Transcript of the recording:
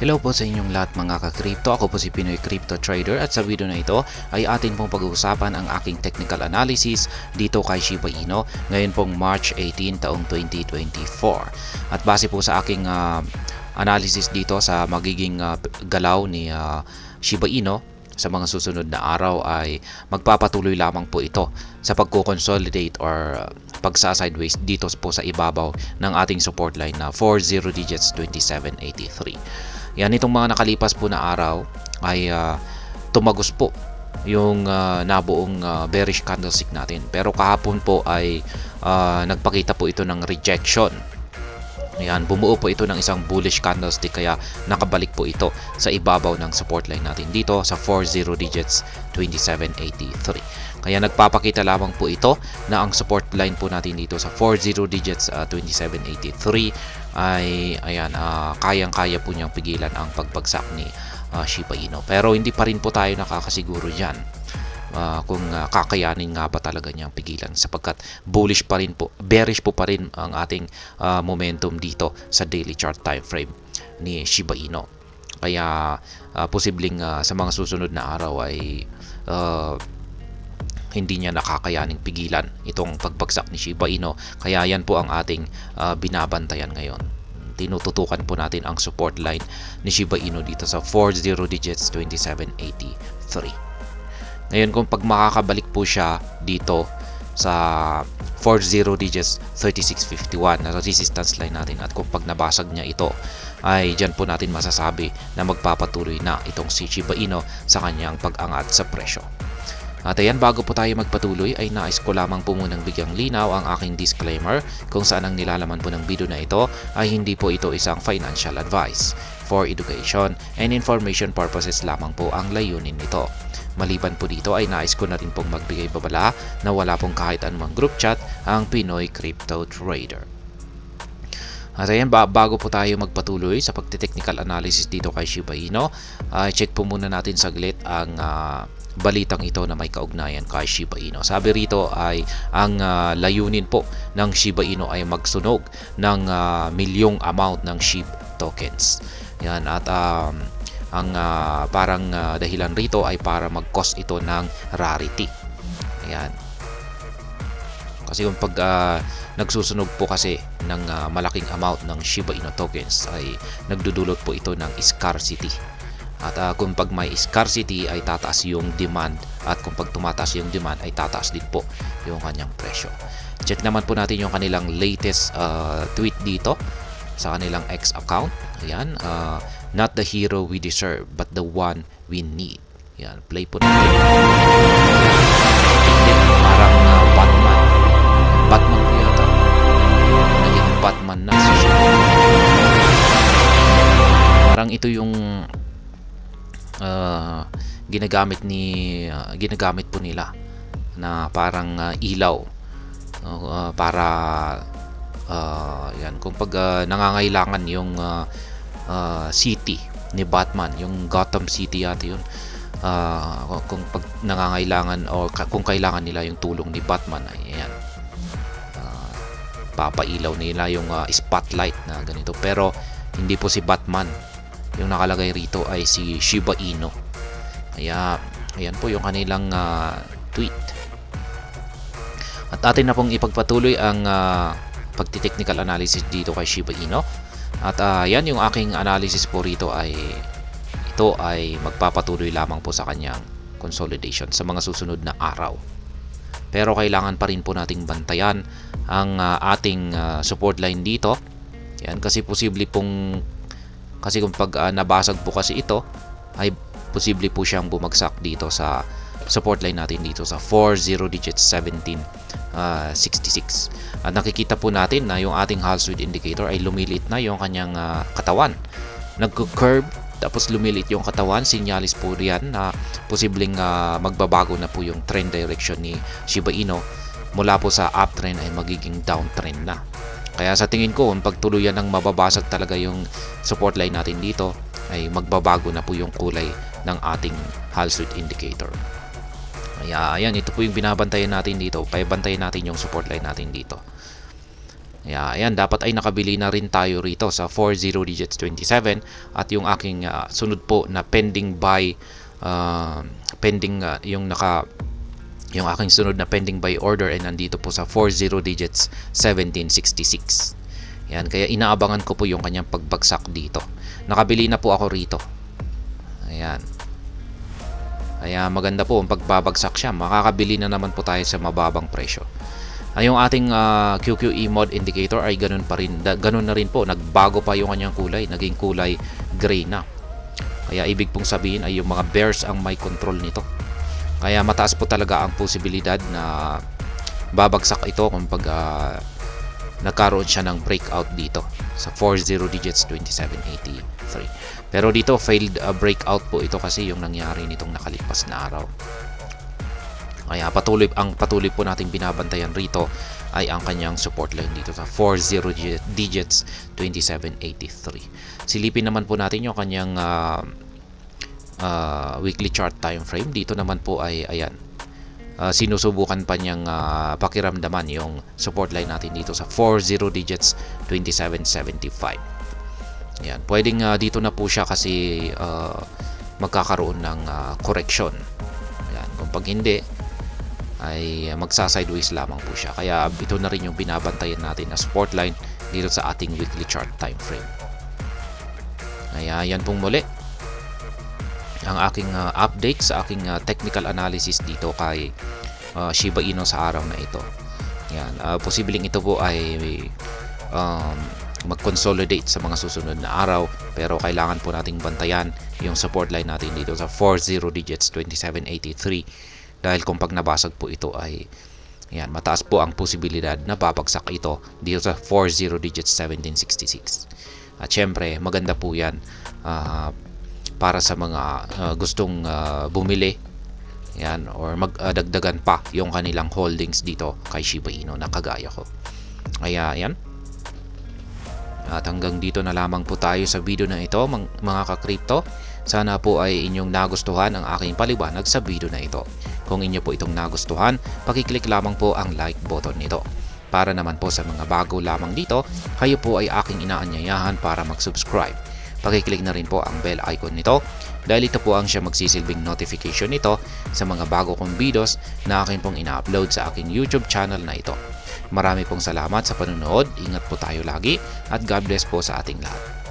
Hello po sa inyong lahat mga ka-crypto. Ako po si Pinoy Crypto Trader at sa video na ito ay atin pong pag-uusapan ang aking technical analysis dito kay Shiba Inu ngayon pong March 18 taong 2024. At base po sa aking analysis dito sa magiging galaw ni Shiba Inu sa mga susunod na araw ay magpapatuloy lamang po ito sa pagko-consolidate or pagsa-sideways dito po sa ibabaw ng ating support line na 40 digits 2783. Yan, itong mga nakalipas po na araw ay tumagos po yung nabuong bearish candlestick natin. Pero kahapon po ay nagpakita po ito ng rejection. Ayan, bumuo po ito ng isang bullish candlestick kaya nakabalik po ito sa ibabaw ng support line natin dito sa 40 digits 2783. Kaya nagpapakita lamang po ito na ang support line po natin dito sa 40 digits 2783 ay ayan, kayang-kaya po niyang pigilan ang pagbagsak ni Shiba Inu. Pero hindi pa rin po tayo nakakasiguro diyan kung kakayanin nga ba talaga niyang pigilan sapagkat bullish pa rin po, bearish po pa rin ang ating momentum dito sa daily chart time frame ni Shiba Inu. Kaya posibleng sa mga susunod na araw ay hindi niya nakakayaning pigilan itong pagbagsak ni Shiba Inu. Kaya yan po ang ating binabantayan ngayon. Tinututukan po natin ang support line ni Shiba Inu dito sa 40 digits 2783. Ngayon kung pag makakabalik po siya dito sa 40 digits 3651 na resistance line natin at kung pag nabasag niya ito ay dyan po natin masasabi na magpapatuloy na itong si Shiba Inu sa kanyang pag-angat sa presyo. At ayan, bago po tayo magpatuloy ay nais ko lamang po munang bigyang linaw ang aking disclaimer kung saan ang nilalaman po ng video na ito ay hindi po ito isang financial advice. For education and information purposes lamang po ang layunin nito. Maliban po dito ay nais ko na rin pong magbigay babala na wala pong kahit anumang group chat ang Pinoy Crypto Trader. At ayan, bago po tayo magpatuloy sa pagte-technical analysis dito kay Shiba Inu, check po muna natin saglit ang balitang ito na may kaugnayan kay Shiba Inu. Sabi rito ay ang layunin po ng Shiba Inu ay magsunog ng milyong amount ng SHIB tokens. Yan, at ang parang dahilan rito ay para mag-cause ito ng rarity. Ayan. Kasi kung pag nagsusunog po kasi ng malaking amount ng Shiba Inu tokens ay nagdudulot po ito ng scarcity. At kung pag may scarcity ay tataas yung demand at kung pag tumataas yung demand ay tataas din po yung kanyang presyo. Check naman po natin yung kanilang latest tweet dito sa kanilang X account. Ayan, not the hero we deserve but the one we need. Ayan, play po natin. Parang Batman. Batman po yata. Naging Batman na si Shiba. Parang ito yung ginagamit po nila na parang ilaw para yan, kung pag nangangailangan yung city ni Batman, yung Gotham City yata yun, kung pag nangangailangan o kung kailangan nila yung tulong ni Batman ay yan, papailaw nila yung spotlight na ganito. Pero hindi po si Batman yung nakalagay rito, ay si Shiba Inu. Kaya ayan po yung kanilang tweet. At atin na pong ipagpatuloy ang pagti-technical analysis dito kay Shiba Inu. At yan yung aking analysis po rito ay ito ay magpapatuloy lamang po sa kanyang consolidation sa mga susunod na araw. Pero kailangan pa rin po nating bantayan ang ating support line dito. Yan, kasi posible pong kung pag nabasag po kasi ito ay posible po siyang bumagsak dito sa support line natin dito sa 40 digits 1766. At nakikita po natin na yung ating Halsword indicator ay lumilit na yung kanyang katawan. Nagko-curve tapos lumilit yung katawan, sinyalis po riyan na posibleng magbabago na po yung trend direction ni Shiba Inu. Mula po sa uptrend ay magiging downtrend na. Kaya sa tingin ko, kung pagtuluyan ng mababasag talaga yung support line natin dito, ay magbabago na po yung kulay ng ating Halsword indicator. Kaya ayan, ito po yung binabantayan natin dito. Pabantayan natin yung support line natin dito. Ayan, dapat ay nakabili na rin tayo rito sa 40 digits 27 at yung aking sunod po na pending buy yung aking sunod na pending buy order ay nandito po sa 40 digits 1766. Yan, kaya inaabangan ko po yung kanyang pagbagsak dito. Nakabili na po ako rito. Ayan. Kaya maganda po ang pagbabagsak siya. Makakabili na naman po tayo sa mababang presyo. Yung ating QQE mod indicator ay ganun pa rin. Ganun na rin po. Nagbago pa yung kanyang kulay. Naging kulay gray na. Kaya ibig pong sabihin ay yung mga bears ang may control nito. Kaya mataas po talaga ang posibilidad na babagsak ito kung pag nagkaroon siya ng breakout dito sa 40 digits 2783. Pero dito failed breakout po ito kasi yung nangyari nitong nakalipas na araw. Kaya patuloy po natin binabantayan rito ay ang kanyang support line dito sa 40 digits 2783. Silipin naman po natin yung kanyang weekly chart time frame. Dito naman po ay ayan. Sinusubukan pa niyang pakiramdaman yung support line natin dito sa 40 digits 2775. Ayan, pwedeng dito na po siya kasi magkakaroon ng correction. Ayan, kung pag hindi ay magsa-sideways lamang po siya. Kaya ito na rin yung binabantayan natin na support line dito sa ating weekly chart time frame. Kaya yan pong muli ang aking update sa aking technical analysis dito kay Shiba Inu sa araw na ito. Yan, posibleng ito po ay mag-consolidate sa mga susunod na araw, pero kailangan po nating bantayan yung support line natin dito sa 40 digits 2783 dahil kung pag nabasag po ito ay yan, mataas po ang posibilidad na babagsak ito dito sa 40 digits 1766. At syempre maganda po yan para sa mga gustong bumili yan or magdagdagan pa yung kanilang holdings dito kay Shiba Inu na kagaya ko. Kaya yan. At hanggang dito na lamang po tayo sa video na ito mga ka-crypto. Sana po ay inyong nagustuhan ang aking paliwanag sa video na ito. Kung inyo po itong nagustuhan, pakiclick lamang po ang like button nito. Para naman po sa mga bago lamang dito, kayo po ay aking inaanyayahan para mag-subscribe. Pakiclick na rin po ang bell icon nito dahil ito po ang siya magsisilbing notification nito sa mga bago kong videos na akin pong ina-upload sa aking YouTube channel na ito. Marami pong salamat sa panonood, ingat po tayo lagi at God bless po sa ating lahat.